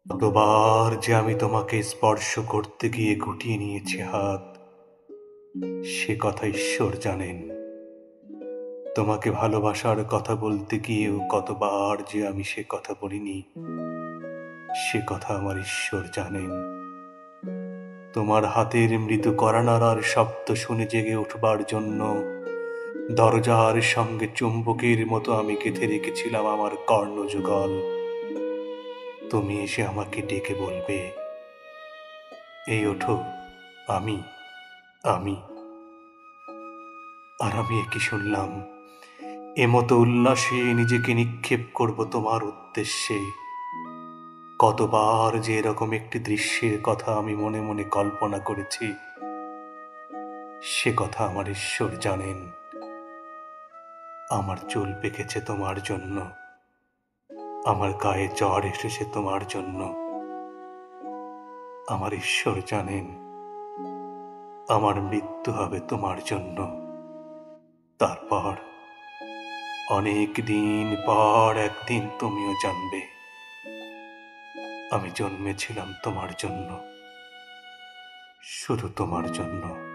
কতবার যে আমি তোমাকে স্পর্শ করতে গিয়ে গুটিয়ে নিয়েছি হাত, সে কথা ঈশ্বর জানেন। তোমাকে ভালোবাসার কথা বলতে গিয়েও কতবার যে আমি সে কথা বলিনি, সে কথা আমার ঈশ্বর জানেন। তোমার হাতের মৃদু কড়া নাড়ার শব্দ শুনে জেগে উঠবার জন্য দরজার সঙ্গে চুম্বকের মতো আমি গেঁথে রেখেছিলাম আমার কর্ণযুগল। তুমি এসে আমাকে ডেকে বলবে, এই ওঠো, আমি আমি আর আমি একই শুনলাম, এমতো উল্লাসে নিজেকে নিক্ষেপ করব তোমার উদ্দেশ্যে। কতবার যে এরকম একটি দৃশ্যের কথা আমি মনে মনে কল্পনা করেছি, সে কথা আমার ঈশ্বর জানেন। আমার চুল পেকেছে তোমার জন্য, আমার গায়ে জ্বর এসেছে তোমার জন্য। আমার ঈশ্বর জানেন, আমার মৃত্যু হবে তোমার জন্য। তারপর অনেক দিন পর একদিন তুমিও জানবে, আমি জন্মেছিলাম তোমার জন্য, শুধু তোমার জন্য।